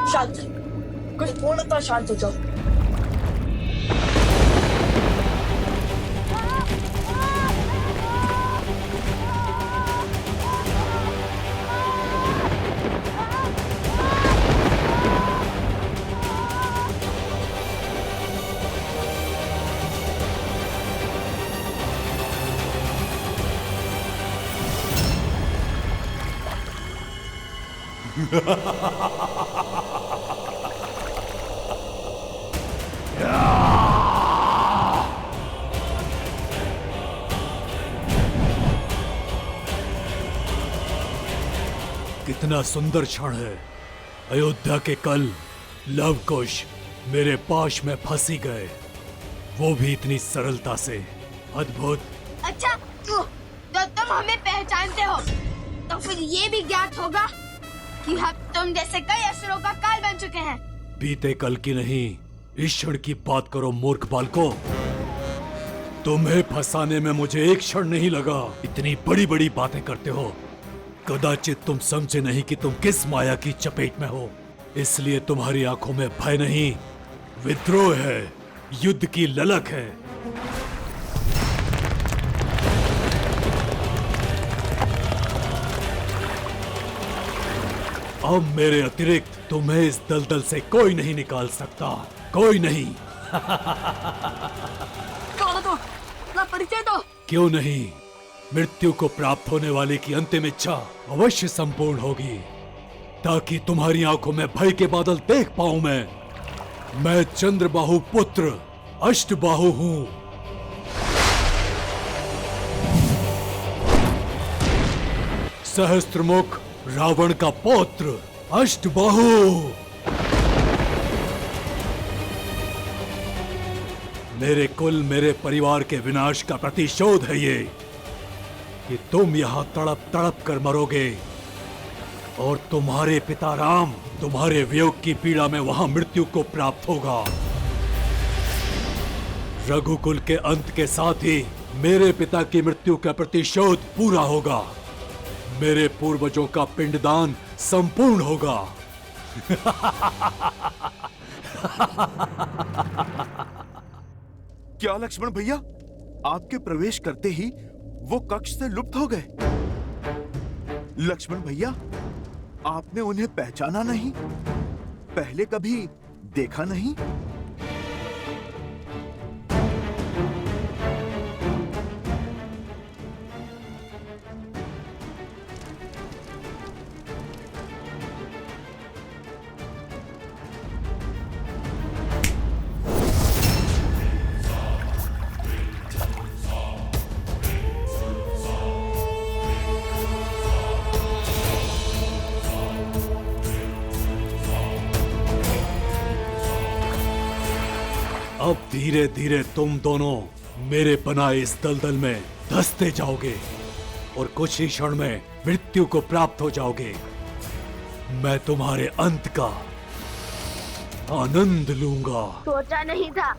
शांत, कुछ पूर्णतः शांत हो जाओ। कितना सुंदर क्षण है। अयोध्या के कल लव कुश मेरे पाश में फंसी गए, वो भी इतनी सरलता से। अद्भुत। अच्छा, तो तुम हमें पहचानते हो, तो फिर ये भी ज्ञात होगा कि हम तुम जैसे कई असुरों का काल बन चुके हैं। बीते कल की नहीं, इस क्षण की बात करो मूर्ख बालको। तुम्हें फंसाने में मुझे एक क्षण नहीं लगा। इतनी बड़ी बड़ी बातें करते हो, कदाचित तुम समझे नहीं कि तुम किस माया की चपेट में हो। इसलिए तुम्हारी आंखों में भय नहीं, विद्रोह है, युद्ध की ललक है। अब मेरे अतिरिक्त तुम्हें इस दलदल से कोई नहीं निकाल सकता, कोई नहीं। कौन हो तुम? अपना परिचय दो। क्यों नहीं, मृत्यु को प्राप्त होने वाले की अंतिम इच्छा अवश्य संपूर्ण होगी, ताकि तुम्हारी आंखों में भय के बादल देख पाऊं मैं चंद्रबाहु पुत्र अष्टबाहु हूं। सहस्त्रमुख रावण का पौत्र अष्टबाहु। मेरे कुल, मेरे परिवार के विनाश का प्रतिशोध है ये कि तुम यहां तड़प तड़प कर मरोगे, और तुम्हारे पिता राम तुम्हारे वियोग की पीड़ा में वहां मृत्यु को प्राप्त होगा। रघुकुल के अंत के साथ ही मेरे पिता की मृत्यु का प्रतिशोध पूरा होगा। मेरे पूर्वजों का पिंडदान संपूर्ण होगा। क्या लक्ष्मण भैया, आपके प्रवेश करते ही वो कक्ष से लुप्त हो गए? लक्ष्मण भैया, आपने उन्हें पहचाना नहीं? पहले कभी देखा नहीं? अब धीरे धीरे तुम दोनों मेरे बनाए इस दलदल में धंसते जाओगे और कुछ ही क्षण में मृत्यु को प्राप्त हो जाओगे। मैं तुम्हारे अंत का आनंद लूंगा। सोचा नहीं था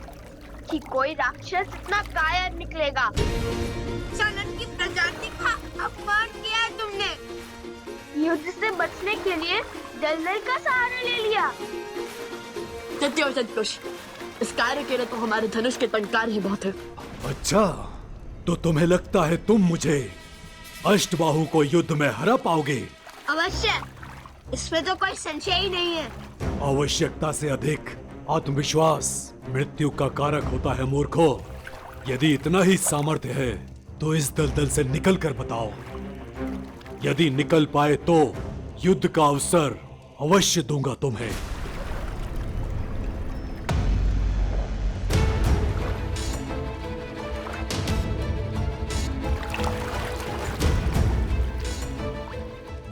कि कोई राक्षस इतना कायर निकलेगा। सनत की प्रजाति का अपमान किया है तुमने। युद्ध से बचने के लिए दलदल का सहारा ले लिया। सत्य सत्कुश, इस कार्य के लिए तो हमारे धनुष के टंकार ही बहुत है। अच्छा, तो तुम्हें लगता है तुम मुझे अष्टबाहु को युद्ध में हरा पाओगे? अवश्य, इसमें तो कोई संशय ही नहीं है। आवश्यकता से अधिक आत्मविश्वास मृत्यु का कारक होता है मूर्खों। यदि इतना ही सामर्थ्य है तो इस दलदल से निकल कर बताओ। यदि निकल पाए तो युद्ध का अवसर अवश्य दूंगा तुम्हें।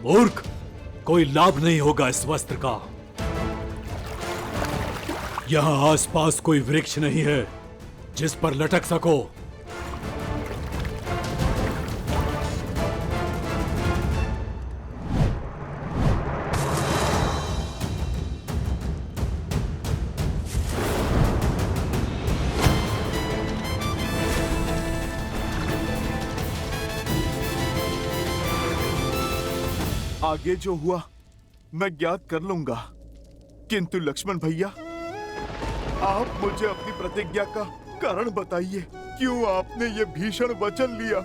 मूर्ख, कोई लाभ नहीं होगा इस वस्त्र का। यहाँ आसपास कोई वृक्ष नहीं है जिस पर लटक सको। आगे जो हुआ मैं ज्ञात कर लूंगा। किंतु लक्ष्मण भैया, आप मुझे अपनी प्रतिज्ञा का कारण बताइए। क्यों आपने ये भीषण वचन लिया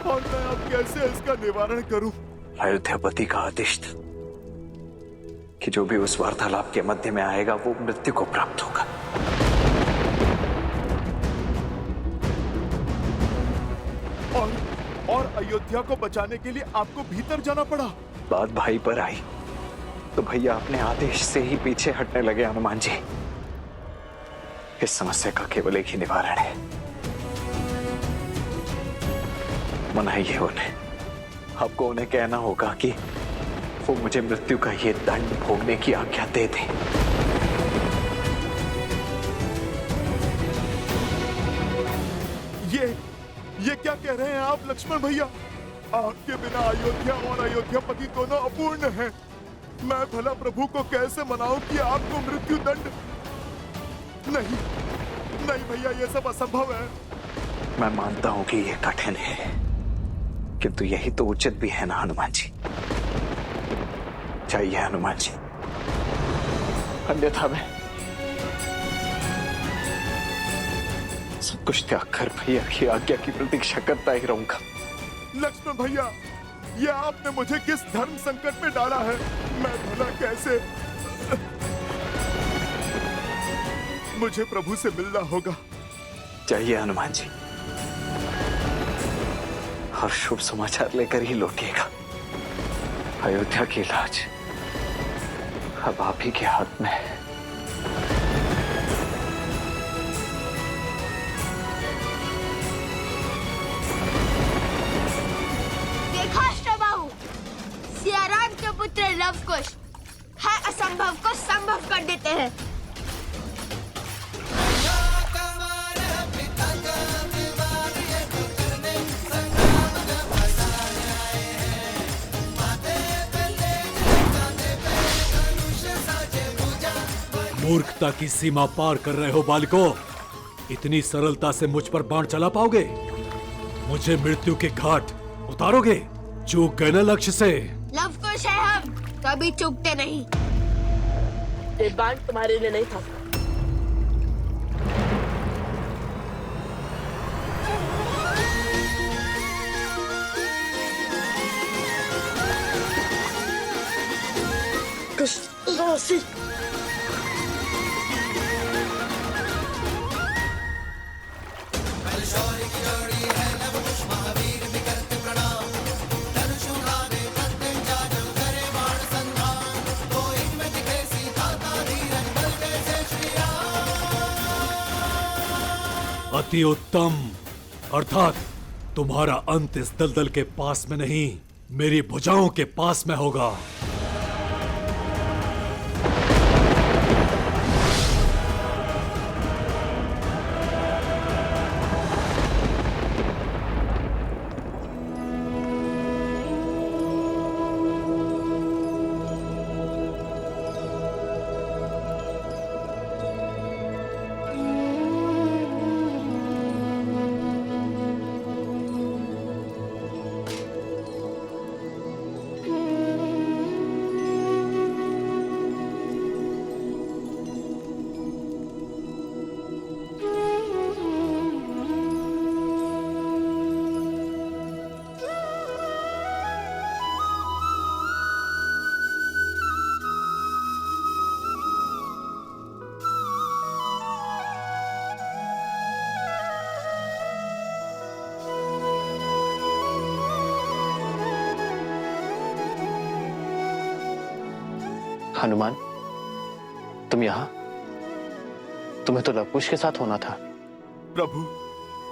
और मैं अब कैसे इसका निवारण करूं? अयोध्यापति का आदेश था कि जो भी उस वार्तालाप के मध्य में आएगा वो मृत्यु को प्राप्त होगा। और अयोध्या को बचाने के लिए आपको भीतर जाना पड़ा। बात भाई पर आई तो भैया अपने आदेश से ही पीछे हटने लगे। हनुमान जी, इस समस्या का केवल एक ही निवारण है, मनाइए उन्हें। आपको उन्हें कहना होगा कि वो मुझे मृत्यु का ये दंड भोगने की आज्ञा दे दें। ये क्या कह रहे हैं आप लक्ष्मण भैया? आपके बिना अयोध्या और अयोध्यापति दोनों अपूर्ण हैं। मैं भला प्रभु को कैसे मनाऊं कि आपको मृत्यु दंड? नहीं नहीं भैया, ये सब असंभव है। मैं मानता हूं कि यह कठिन है, किंतु यही तो उचित भी है ना हनुमान जी। चाहिए हनुमान जी, अन्यथा मैं सब कुछ त्याग कर भैया की आज्ञा की प्रतीक्षा करता ही रहूंगा। लक्ष्मण भैया, ये आपने मुझे किस धर्म संकट में डाला है? मैं भला कैसे? मुझे प्रभु से मिलना होगा। चाहिए हनुमान जी, और शुभ समाचार लेकर ही लौटिएगा। अयोध्या की लाज अब आप ही के हाथ में है। सियाराम के पुत्र लवकुश है असंभव को संभव कर देते हैं। मूर्खता की सीमा पार कर रहे हो बालको। इतनी सरलता से मुझ पर बाण चला पाओगे? मुझे मृत्यु के घाट उतारोगे? चूक गए ना लक्ष्य से। लवकुश है हम, कभी चूकते नहीं। ये बाण तुम्हारे लिए नहीं था। कृष्ण अति उत्तम। अर्थात तुम्हारा अंत इस दलदल के पास में नहीं, मेरी भुजाओं के पास में होगा। हनुमान, तुम यहाँ? तुम्हें तो लवकुश के साथ होना था। प्रभु,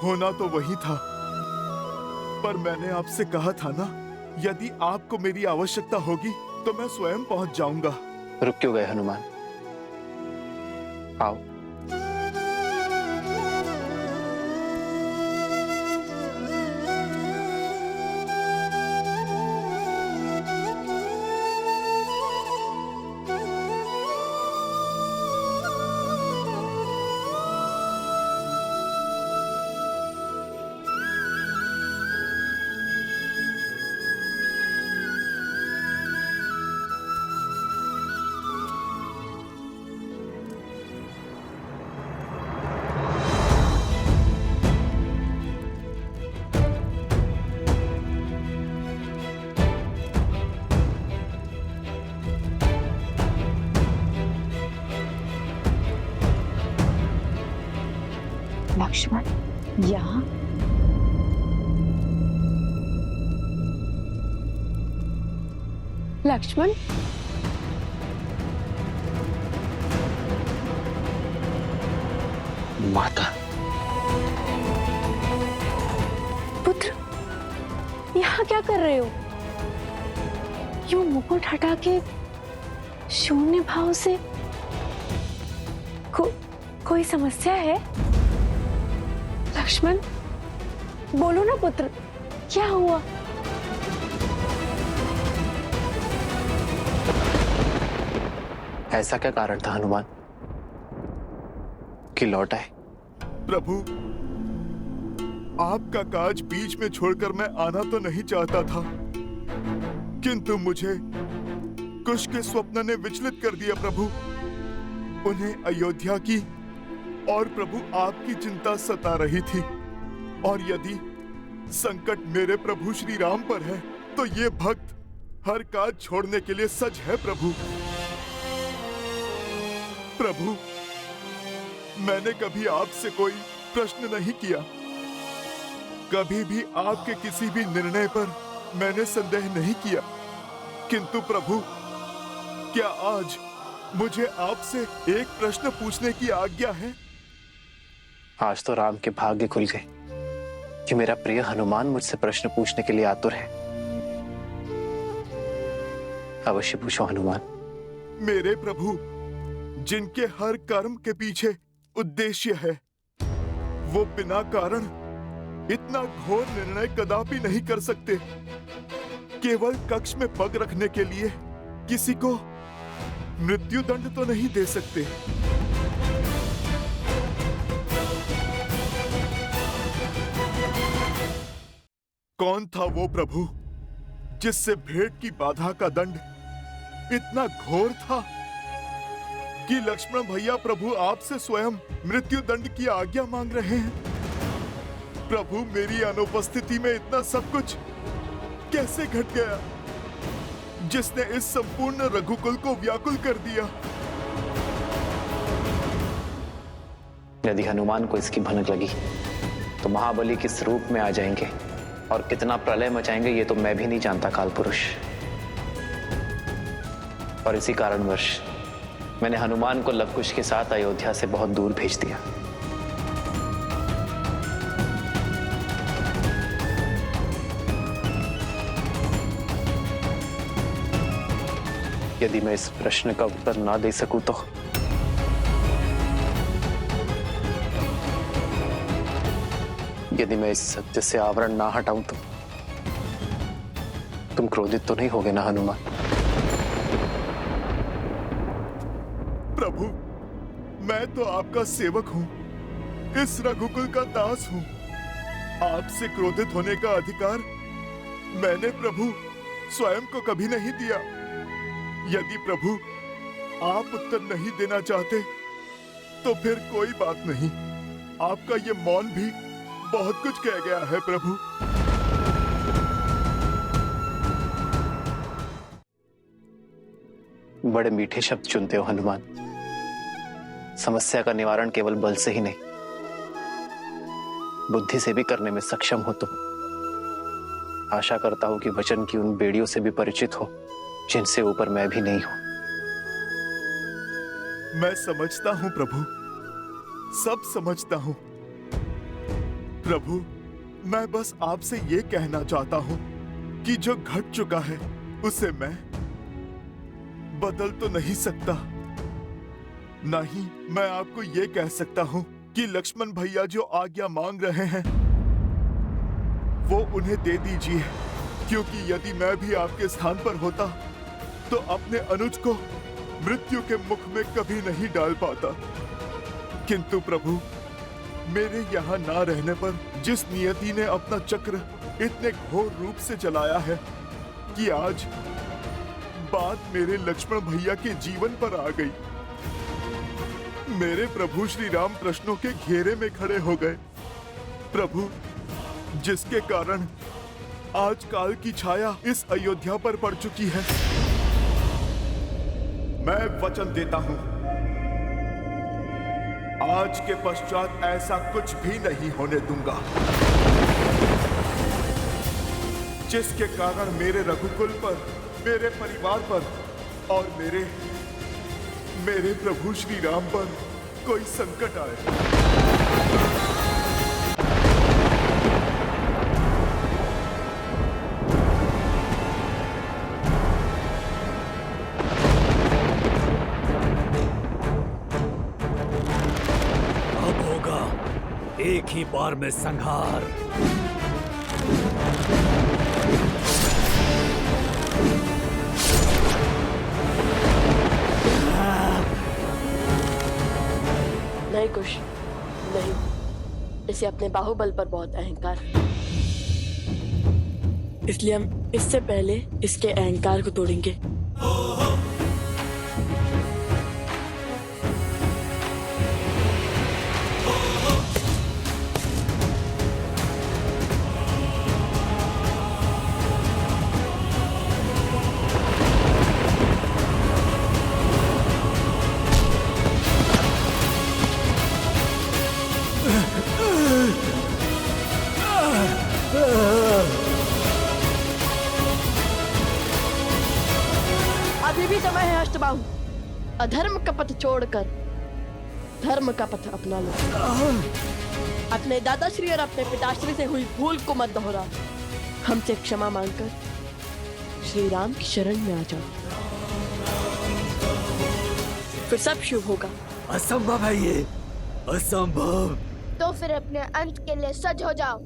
होना तो वही था, पर मैंने आपसे कहा था ना, यदि आपको मेरी आवश्यकता होगी तो मैं स्वयं पहुंच जाऊंगा। रुक क्यों गए हनुमान? आओ। लक्ष्मण यहाँ? लक्ष्मण, माता, पुत्र, यहाँ क्या कर रहे हो? यूं मुकुट हटा के शून्य भाव से कोई समस्या है? लक्ष्मण, बोलो ना पुत्र, क्या हुआ? ऐसा क्या कारण था हनुमान कि लौट आए? प्रभु, आपका काज बीच में छोड़कर मैं आना तो नहीं चाहता था, किंतु मुझे कुश के स्वप्न ने विचलित कर दिया प्रभु। उन्हें अयोध्या की और प्रभु आपकी चिंता सता रही थी, और यदि संकट मेरे प्रभु श्री राम पर है तो ये भक्त हर काज छोड़ने के लिए सज है प्रभु। प्रभु, मैंने कभी आपसे कोई प्रश्न नहीं किया, कभी भी आपके किसी भी निर्णय पर मैंने संदेह नहीं किया, किंतु प्रभु, क्या आज मुझे आपसे एक प्रश्न पूछने की आज्ञा है? आज तो राम के भाग्य खुल गए कि मेरा प्रिय हनुमान मुझसे प्रश्न पूछने के लिए आतुर है। अवश्य पूछो हनुमान। मेरे प्रभु, जिनके हर कर्म के पीछे उद्देश्य है, वो बिना कारण इतना घोर निर्णय कदापि नहीं कर सकते। केवल कक्ष में पग रखने के लिए किसी को मृत्यु दंड तो नहीं दे सकते। कौन था वो प्रभु जिससे भेंट की बाधा का दंड इतना घोर था कि लक्ष्मण भैया प्रभु आपसे स्वयं मृत्यु दंड की आज्ञा मांग रहे हैं? प्रभु, मेरी अनुपस्थिति में इतना सब कुछ कैसे घट गया, जिसने इस संपूर्ण रघुकुल को व्याकुल कर दिया? यदि हनुमान को इसकी भनक लगी तो महाबली किस रूप में आ जाएंगे और कितना प्रलय मचाएंगे ये तो मैं भी नहीं जानता कालपुरुष। और इसी कारणवश मैंने हनुमान को लवकुश के साथ अयोध्या से बहुत दूर भेज दिया। यदि मैं इस प्रश्न का उत्तर ना दे सकूं तो यदि मैं इस सत्य से आवरण ना हटाऊं तो तुम क्रोधित तो नहीं होगे ना हनुमान? प्रभु, मैं तो आपका सेवक हूं, इस रघुकुल का दास हूं। आपसे क्रोधित होने का अधिकार मैंने प्रभु स्वयं को कभी नहीं दिया। यदि प्रभु आप उत्तर नहीं देना चाहते तो फिर कोई बात नहीं, आपका ये मौन भी बहुत कुछ कह गया है प्रभु। बड़े मीठे शब्द चुनते हो हनुमान। समस्या का निवारण केवल बल से ही नहीं, बुद्धि से भी करने में सक्षम हो तुम। आशा करता हूं कि वचन की उन बेड़ियों से भी परिचित हो जिनसे ऊपर मैं भी नहीं हूं। मैं समझता हूं प्रभु, सब समझता हूं प्रभु। मैं बस आपसे ये कहना चाहता हूं कि जो घट चुका है उसे मैं बदल तो नहीं सकता। नहीं, मैं आपको ये कह सकता हूं कि लक्ष्मण भैया जो आज्ञा मांग रहे हैं वो उन्हें दे दीजिए, क्योंकि यदि मैं भी आपके स्थान पर होता तो अपने अनुज को मृत्यु के मुख में कभी नहीं डाल पाता। किंतु प्रभु, मेरे यहाँ ना रहने पर जिस नियति ने अपना चक्र इतने घोर रूप से चलाया है कि आज बात मेरे लक्ष्मण भैया के जीवन पर आ गई। मेरे प्रभु श्री राम प्रश्नों के घेरे में खड़े हो गए प्रभु, जिसके कारण आज काल की छाया इस अयोध्या पर पड़ चुकी है। मैं वचन देता हूं, आज के पश्चात ऐसा कुछ भी नहीं होने दूंगा जिसके कारण मेरे रघुकुल पर, मेरे परिवार पर और मेरे प्रभु श्री राम पर कोई संकट आए। अब होगा एक ही बार में संहार। नहीं कुश, नहीं। इसे अपने बाहुबल पर बहुत अहंकार है, इसलिए हम इससे पहले इसके अहंकार को तोड़ेंगे। अभी भी समय है अष्टबाहु, अधर्म का पथ छोड़कर धर्म का पथ अपना लो। अपने दादाश्री और अपने पिताश्री से हुई भूल को मत दोहरा। हमसे क्षमा मांगकर श्री राम की शरण में आ जाओ, फिर सब शुभ होगा। असंभव है ये, असंभव। तो फिर अपने अंत के लिए सज हो जाओ।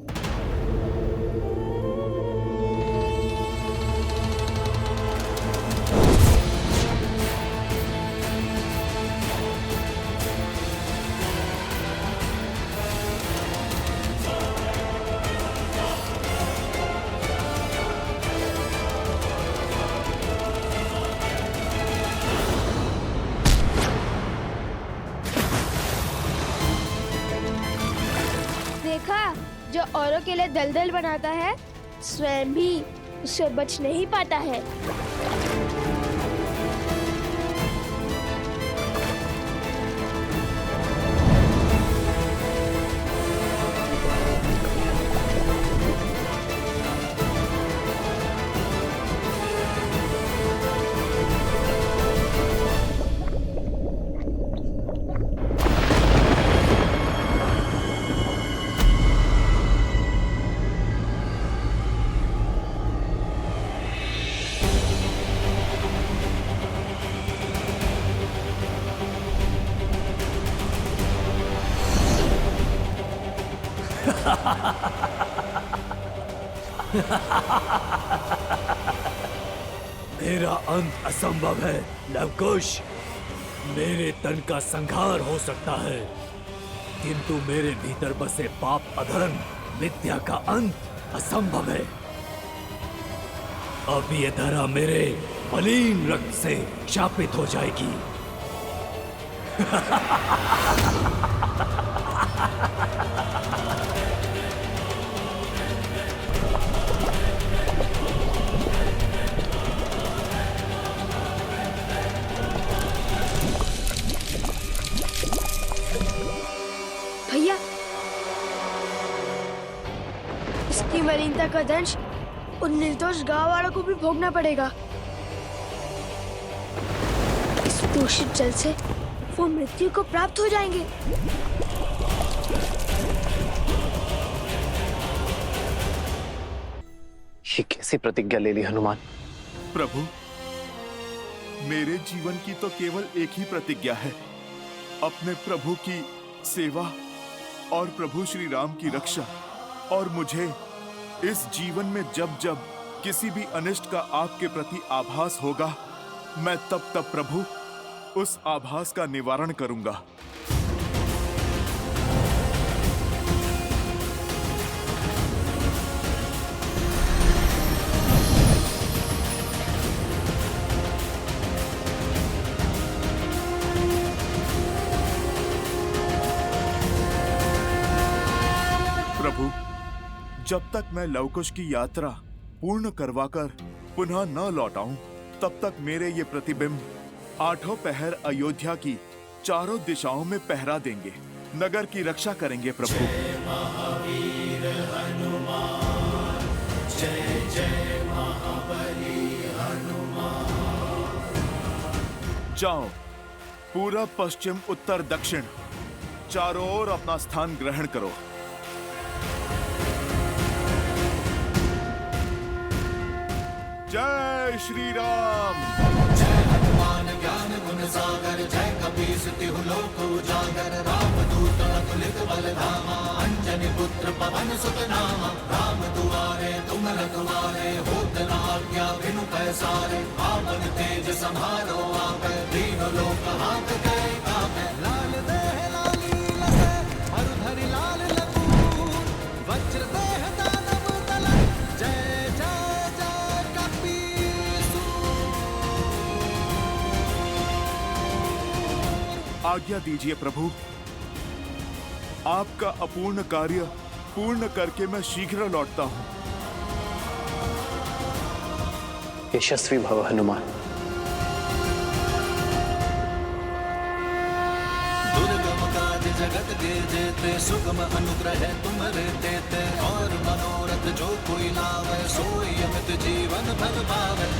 देखा, जो औरों के लिए दलदल बनाता है, स्वयं भी उससे बच नहीं पाता है। मेरा अंत असंभव है लवकुश। मेरे तन का संहार हो सकता है, किंतु मेरे भीतर बसे पाप अधर्म विद्या का अंत असंभव है। अब ये धरा मेरे मलिन रक्त से शापित हो जाएगी। भैया, इसकी मलिनता का दंश उन निर्दोष गांव वालों को भी भोगना पड़ेगा। इस दूषित जल से वो मृत्यु को प्राप्त हो जाएंगे। ये कैसी प्रतिज्ञा ले ली हनुमान? प्रभु, मेरे जीवन की तो केवल एक ही प्रतिज्ञा है, अपने प्रभु की सेवा और प्रभु श्री राम की रक्षा। और मुझे इस जीवन में जब जब किसी भी अनिष्ट का आपके प्रति आभास होगा, मैं तब तब प्रभु उस आभास का निवारण करूंगा। प्रभु, जब तक मैं लवकुश की यात्रा पूर्ण करवाकर पुनः न लौट आऊं, तब तक मेरे ये प्रतिबिंब आठों पहर अयोध्या की चारों दिशाओं में पहरा देंगे, नगर की रक्षा करेंगे प्रभु। जाओ, पूरब पश्चिम उत्तर दक्षिण चारों ओर अपना स्थान ग्रहण करो। जय श्री राम। जय हनुमान ज्ञान गुण सागर, जय कपीस तिहु लोक उजागर, रामदूत अतुलित बल धामा, अंजनी पुत्र पवन सुत नामा, राम दुआरे तुम रखवारे, होत न आज्ञा बिनु पैसारे, आपन तेज सम्हारो आपै, तीनों लोक हांकते कांपै, लाल देह लाली लसै, मरधरि लाल लपूर, वज्र देह दानव दल, जय जय जय कपीसु। आज्ञा दीजिए प्रभु, आपका अपूर्ण कार्य पूर्ण करके मैं शीघ्र लौटता हूँ। यशस्वी भव हनुमान। दुर्गम काज जगत के जेते, सुगम अनुग्रह तुम्हारे देते, और मनोरथ जो कोई लावे, सोई अमित जीवन फल पावे।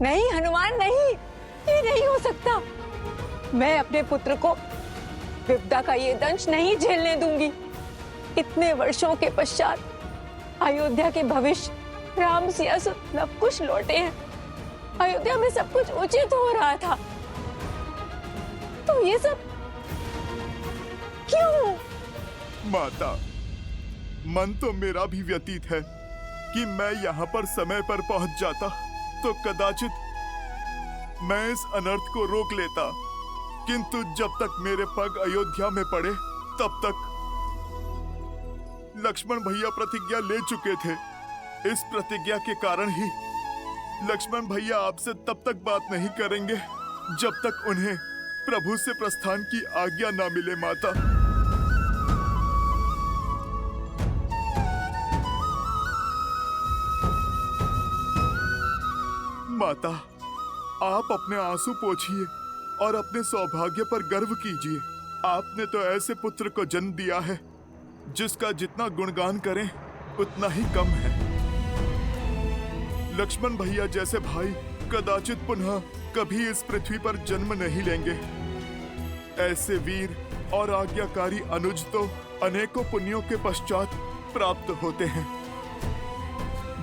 नहीं हनुमान, नहीं, ये नहीं हो सकता। मैं अपने पुत्र को विपदा का ये दंश नहीं झेलने दूंगी। इतने वर्षों के पश्चात अयोध्या के भविष्य, राम सिया सब कुछ लौटे हैं। अयोध्या में सब कुछ उचित हो रहा था, तो ये सब क्यों? माता, मन तो मेरा भी व्यतीत है कि मैं यहाँ पर समय पर पहुंच जाता तो कदाचित मैं इस अनर्थ को रोक लेता, किंतु जब तक मेरे पग अयोध्या में पड़े तब तक लक्ष्मण भैया प्रतिज्ञा ले चुके थे। इस प्रतिज्ञा के कारण ही लक्ष्मण भैया आपसे तब तक बात नहीं करेंगे जब तक उन्हें प्रभु से प्रस्थान की आज्ञा ना मिले। माता, माता, आप अपने आंसू पोंछिए और अपने सौभाग्य पर गर्व कीजिए। आपने तो ऐसे पुत्र को जन्म दिया है जिसका जितना गुणगान करें उतना ही कम है। लक्ष्मण भैया जैसे भाई कदाचित पुनः कभी इस पृथ्वी पर जन्म नहीं लेंगे। ऐसे वीर और आज्ञाकारी अनुज तो अनेकों पुण्यों के पश्चात प्राप्त होते हैं,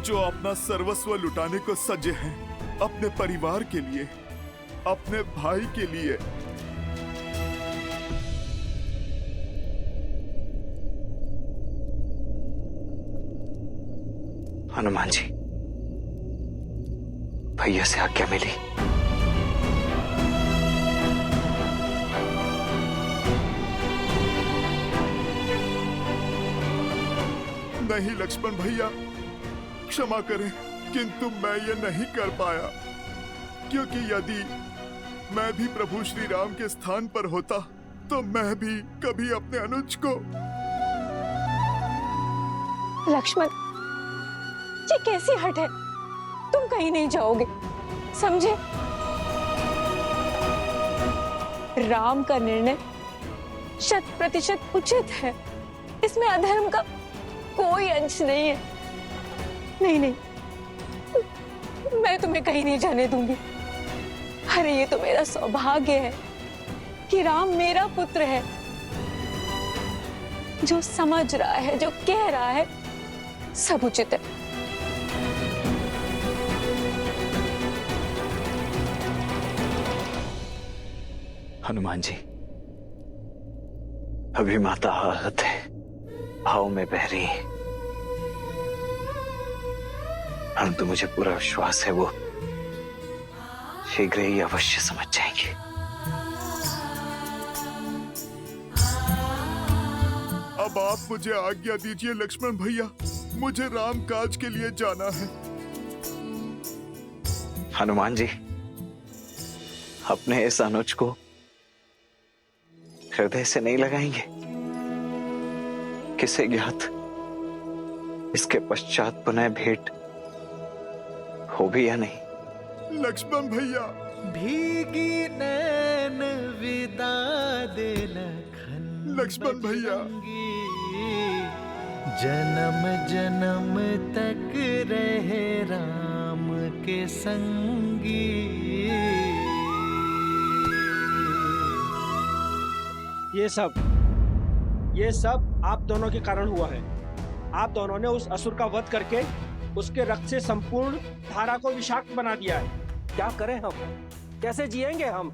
जो अपना सर्वस्व लुटाने को सज्जे हैं, अपने परिवार के लिए, अपने भाई के लिए। हनुमान जी, भैया से आज्ञा मिली। नहीं लक्ष्मण भैया, क्षमा करें, किंतु मैं ये नहीं कर पाया, क्योंकि यदि मैं भी प्रभु श्री राम के स्थान पर होता तो मैं भी कभी अपने अनुज को। लक्ष्मण, ये कैसी हट है? तुम कहीं नहीं जाओगे, समझे? राम का निर्णय 100% उचित है, इसमें अधर्म का कोई अंश नहीं है। नहीं नहीं, मैं तुम्हें कहीं नहीं जाने दूंगी। अरे ये तो मेरा सौभाग्य है कि राम मेरा पुत्र है, जो समझ रहा है, जो कह रहा है, सब उचित है। हनुमान जी, अभी माता आहत है, भाव में बह रही है, परंतु मुझे पूरा विश्वास है वो शीघ्र ही अवश्य समझ जाएंगे। अब आप मुझे आज्ञा दीजिए लक्ष्मण भैया, मुझे राम काज के लिए जाना है। हनुमान जी, अपने इस अनुज को हृदय से नहीं लगाएंगे? किसे ज्ञात इसके पश्चात पुनः भेंट हो भी या नहीं। लक्ष्मण भैया, भीगी नैन विदा दे लखन लक्ष्मण भैया, जन्म जन्म तक रहे राम के संगी। ये सब आप दोनों के कारण हुआ है। आप दोनों ने उस असुर का वध करके उसके रक्त से संपूर्ण धारा को विषाक्त बना दिया है। क्या करें हम? कैसे जिएंगे हम?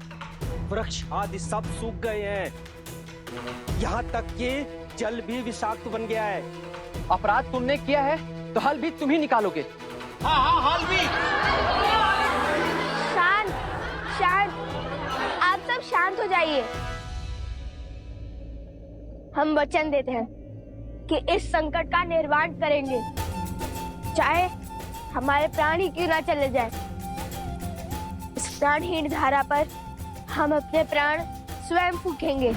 वृक्ष आदि सब सूख गए हैं। यहाँ तक कि जल भी विषाक्त बन गया है। अपराध तुमने किया है तो हल भी तुम ही निकालोगे। हाँ, हल भी। शांत शांत, आप सब शांत हो जाइए। हम वचन देते हैं कि इस संकट का निर्वाण करेंगे, चाहे हमारे प्राण ही क्यों ना चले जाए। इस प्राणहीन धारा पर हम अपने प्राण स्वयं फूकेंगे।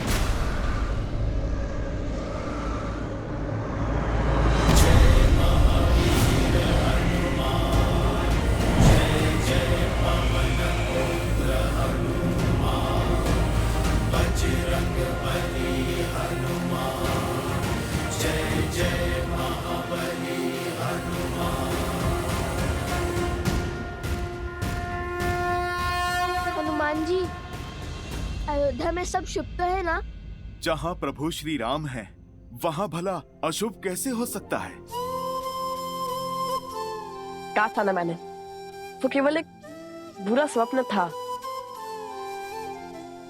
हनुमान जी, अयोध्या में सब शुभ तो है ना? जहाँ प्रभु श्री राम है वहाँ भला अशुभ कैसे हो सकता है? कहा था ना मैंने, वो केवल एक बुरा स्वप्न था।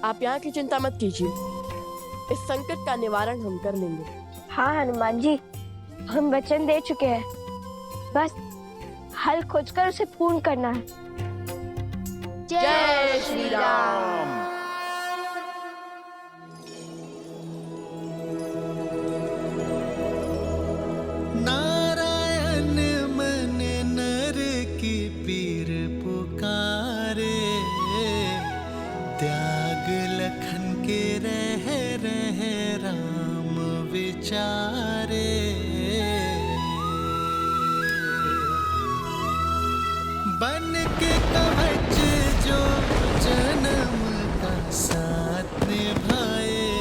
आप यहाँ की चिंता मत कीजिए, इस संकट का निवारण हम कर लेंगे। हाँ हनुमान जी, हम वचन दे चुके हैं, बस हल खोजकर उसे पूर्ण करना है। जय श्री राम। नारायण मन नर की पीर पुकारे, त्याग लखन के रह राम विचारे। बन के